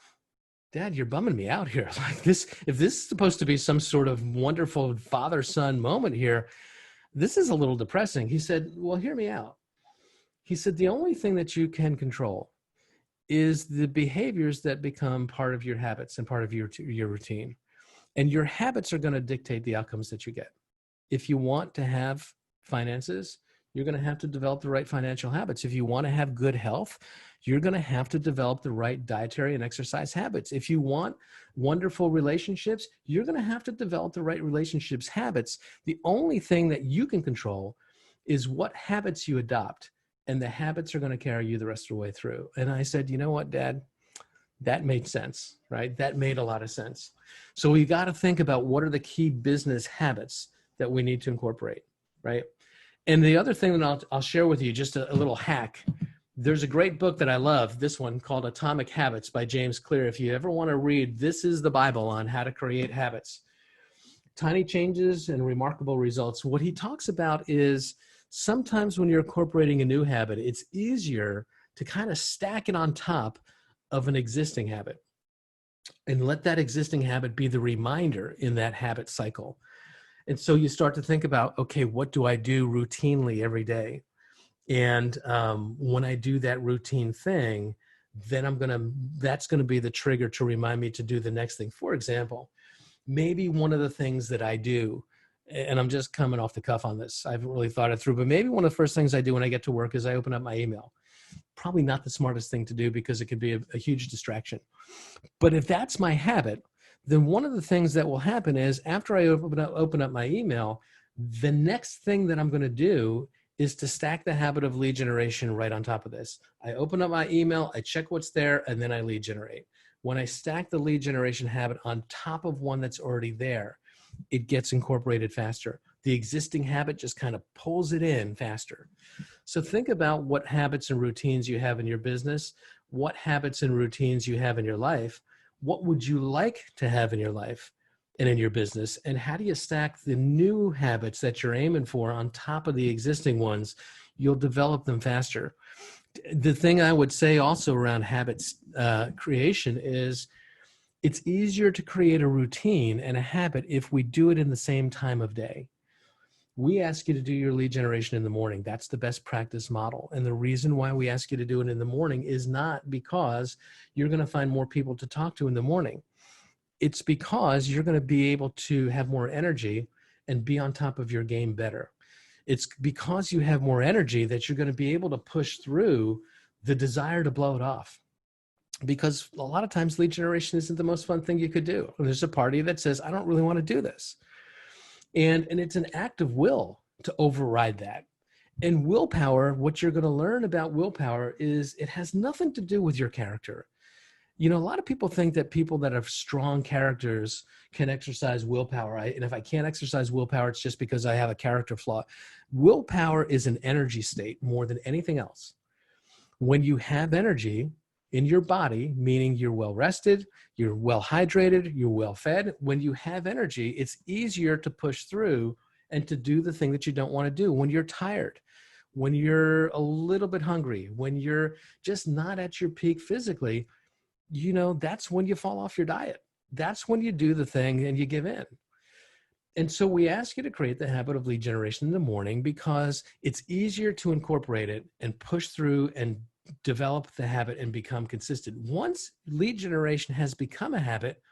Dad, you're bumming me out here. Like this, if this is supposed to be some sort of wonderful father-son moment here, this is a little depressing. He said, well, hear me out. He said, the only thing that you can control is the behaviors that become part of your habits and part of your routine. And your habits are going to dictate the outcomes that you get. If you want to have finances, you're going to have to develop the right financial habits. If you want to have good health, you're going to have to develop the right dietary and exercise habits. If you want wonderful relationships, you're going to have to develop the right relationships habits. The only thing that you can control is what habits you adopt, and the habits are going to carry you the rest of the way through. And I said, you know what, Dad? That made sense, right? That made a lot of sense. So we got to think about what are the key business habits that we need to incorporate, right? And the other thing that I'll share with you, just a little hack. There's a great book that I love, this one called Atomic Habits by James Clear. If you ever want to read, this is the Bible on how to create habits. Tiny changes and remarkable results. What he talks about is sometimes when you're incorporating a new habit, it's easier to kind of stack it on top of an existing habit and let that existing habit be the reminder in that habit cycle. And so you start to think about, okay, what do I do routinely every day? And when I do that routine thing, then that's going to be the trigger to remind me to do the next thing. For example, maybe one of the things that I do, and I'm just coming off the cuff on this, I haven't really thought it through, but maybe one of the first things I do when I get to work is I open up my email. Probably not the smartest thing to do because it could be a huge distraction. But if that's my habit, then one of the things that will happen is after I open up my email, the next thing that I'm going to do is to stack the habit of lead generation right on top of this. I open up my email, I check what's there, and then I lead generate. When I stack the lead generation habit on top of one that's already there, it gets incorporated faster. The existing habit just kind of pulls it in faster. So think about what habits and routines you have in your business, what habits and routines you have in your life. What would you like to have in your life and in your business? And how do you stack the new habits that you're aiming for on top of the existing ones? You'll develop them faster. The thing I would say also around habits creation is it's easier to create a routine and a habit if we do it in the same time of day. We ask you to do your lead generation in the morning. That's the best practice model. And the reason why we ask you to do it in the morning is not because you're going to find more people to talk to in the morning. It's because you're going to be able to have more energy and be on top of your game better. It's because you have more energy that you're going to be able to push through the desire to blow it off. Because a lot of times lead generation isn't the most fun thing you could do. And there's a party that says, I don't really want to do this. And it's an act of will to override that. And willpower, what you're going to learn about willpower is it has nothing to do with your character. You know, a lot of people think that people that have strong characters can exercise willpower. And if I can't exercise willpower, it's just because I have a character flaw. Willpower is an energy state more than anything else. When you have energy in your body, meaning you're well rested, you're well hydrated, you're well fed. When you have energy, it's easier to push through and to do the thing that you don't want to do. When you're tired, when you're a little bit hungry, when you're just not at your peak physically, you know, that's when you fall off your diet. That's when you do the thing and you give in. And so we ask you to create the habit of lead generation in the morning because it's easier to incorporate it and push through and develop the habit and become consistent. Once lead generation has become a habit,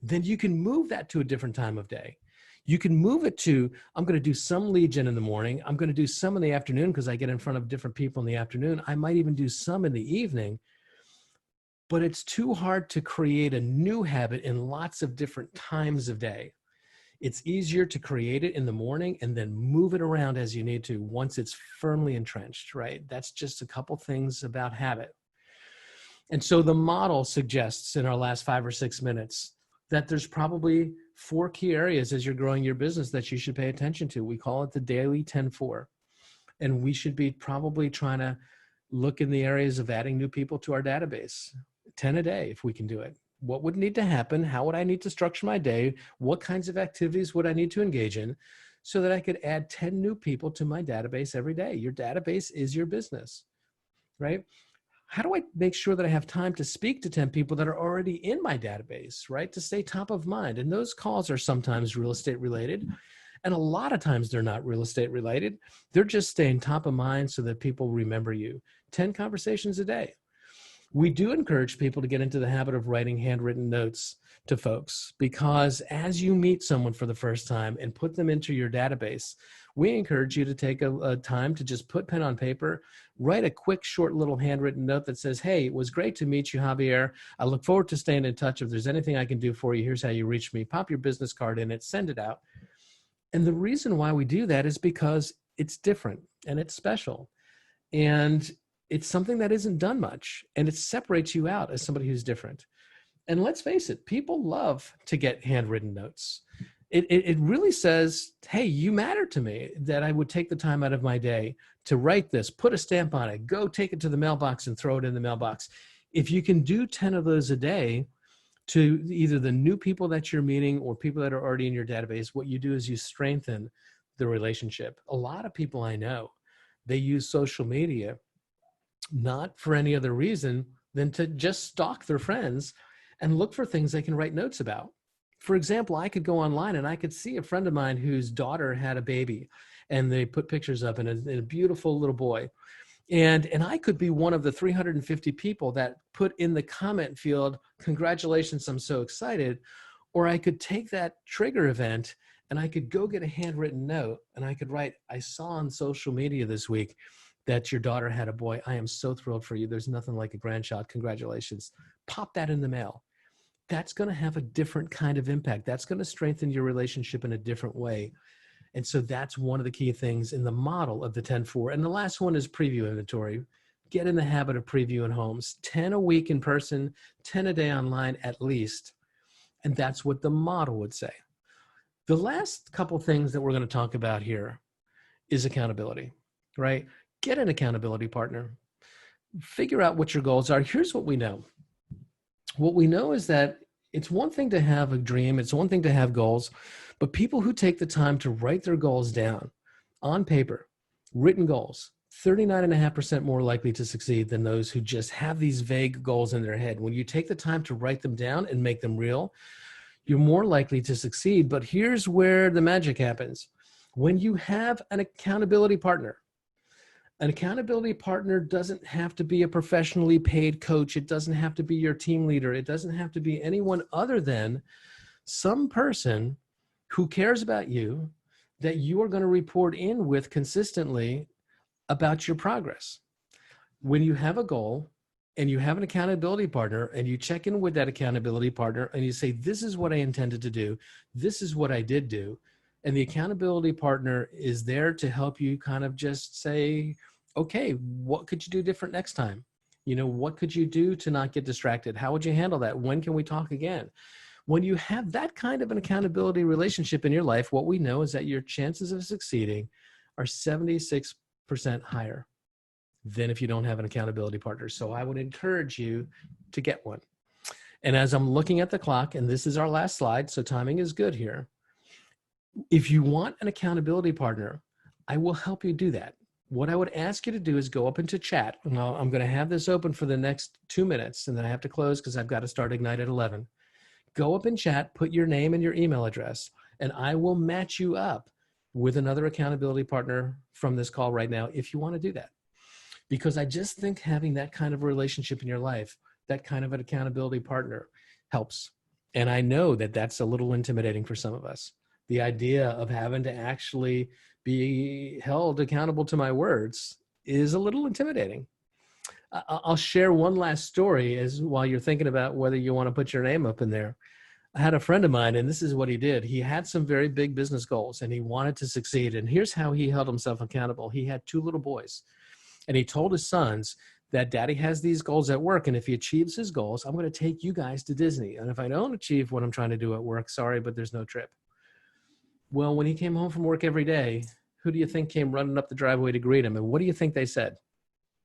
then you can move that to a different time of day. You can move it to, I'm going to do some lead gen in the morning. I'm going to do some in the afternoon because I get in front of different people in the afternoon. I might even do some in the evening, but it's too hard to create a new habit in lots of different times of day. It's easier to create it in the morning and then move it around as you need to once it's firmly entrenched, right? That's just a couple things about habit. And so the model suggests in our last 5 or 6 minutes that there's probably 4 key areas as you're growing your business that you should pay attention to. We call it the daily 10-4. And we should be probably trying to look in the areas of adding new people to our database, 10 a day if we can do it. What would need to happen? How would I need to structure my day? What kinds of activities would I need to engage in so that I could add 10 new people to my database every day? Your database is your business, right? How do I make sure that I have time to speak to 10 people that are already in my database, right? To stay top of mind. And those calls are sometimes real estate related. And a lot of times they're not real estate related. They're just staying top of mind so that people remember you. 10 conversations a day. We do encourage people to get into the habit of writing handwritten notes to folks, because as you meet someone for the first time and put them into your database, we encourage you to take a time to just put pen on paper, write a quick, short little handwritten note that says, hey, it was great to meet you, Javier. I look forward to staying in touch. If there's anything I can do for you, here's how you reach me. Pop your business card in it, send it out. And the reason why we do that is because it's different and it's special. And it's something that isn't done much, and it separates you out as somebody who's different. And let's face it, people love to get handwritten notes. It really says, hey, you matter to me, that I would take the time out of my day to write this, put a stamp on it, go take it to the mailbox and throw it in the mailbox. If you can do 10 of those a day to either the new people that you're meeting or people that are already in your database, what you do is you strengthen the relationship. A lot of people I know, they use social media not for any other reason than to just stalk their friends and look for things they can write notes about. For example, I could go online and I could see a friend of mine whose daughter had a baby, and they put pictures up and a beautiful little boy. And I could be one of the 350 people that put in the comment field, congratulations, I'm so excited. Or I could take that trigger event and I could go get a handwritten note and I could write, I saw on social media this week that your daughter had a boy. I am so thrilled for you. There's nothing like a grandchild. Congratulations. Pop that in the mail. That's going to have a different kind of impact. That's going to strengthen your relationship in a different way. And so that's one of the key things in the model of the 10-4. And the last one is preview inventory. Get in the habit of previewing homes. 10 a week in person, 10 a day online at least. And that's what the model would say. The last couple things that we're going to talk about here is accountability, right? Get an accountability partner. Figure out what your goals are. Here's what we know. What we know is that it's one thing to have a dream. It's one thing to have goals. But people who take the time to write their goals down on paper, written goals, 39.5% more likely to succeed than those who just have these vague goals in their head. When you take the time to write them down and make them real, you're more likely to succeed. But here's where the magic happens. When you have an accountability partner doesn't have to be a professionally paid coach. It doesn't have to be your team leader. It doesn't have to be anyone other than some person who cares about you, that you are going to report in with consistently about your progress. When you have a goal and you have an accountability partner and you check in with that accountability partner and you say, this is what I intended to do. This is what I did do. And the accountability partner is there to help you kind of just say, okay, what could you do different next time? You know, what could you do to not get distracted? How would you handle that? When can we talk again? When you have that kind of an accountability relationship in your life, what we know is that your chances of succeeding are 76% higher than if you don't have an accountability partner. So I would encourage you to get one. And as I'm looking at the clock, and this is our last slide, so timing is good here. If you want an accountability partner, I will help you do that. What I would ask you to do is go up into chat. And I'm going to have this open for the next 2 minutes, and then I have to close because I've got to start Ignite at 11. Go up in chat, put your name and your email address, and I will match you up with another accountability partner from this call right now if you want to do that. Because I just think having that kind of a relationship in your life, that kind of an accountability partner helps. And I know that that's a little intimidating for some of us. The idea of having to actually be held accountable to my words is a little intimidating. I'll share one last story as while you're thinking about whether you want to put your name up in there. I had a friend of mine, and this is what he did. He had some very big business goals, and he wanted to succeed. And here's how he held himself accountable. He had 2 little boys, and he told his sons that daddy has these goals at work, and if he achieves his goals, I'm going to take you guys to Disney. And if I don't achieve what I'm trying to do at work, sorry, but there's no trip. Well, when he came home from work every day, who do you think came running up the driveway to greet him? And what do you think they said?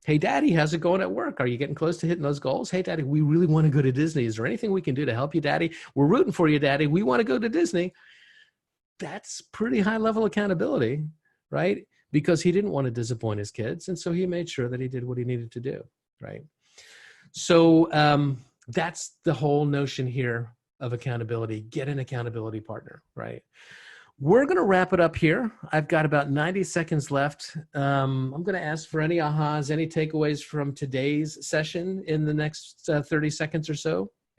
Hey, Daddy, how's it going at work? Are you getting close to hitting those goals? Hey, Daddy, we really want to go to Disney. Is there anything we can do to help you, Daddy? We're rooting for you, Daddy. We want to go to Disney. That's pretty high level accountability, right? Because he didn't want to disappoint his kids. And so he made sure that he did what he needed to do, right? So that's the whole notion here of accountability. Get an accountability partner, right? We're going to wrap it up here. I've got about 90 seconds left. I'm going to ask for any ahas, any takeaways from today's session in the next 30 seconds or so.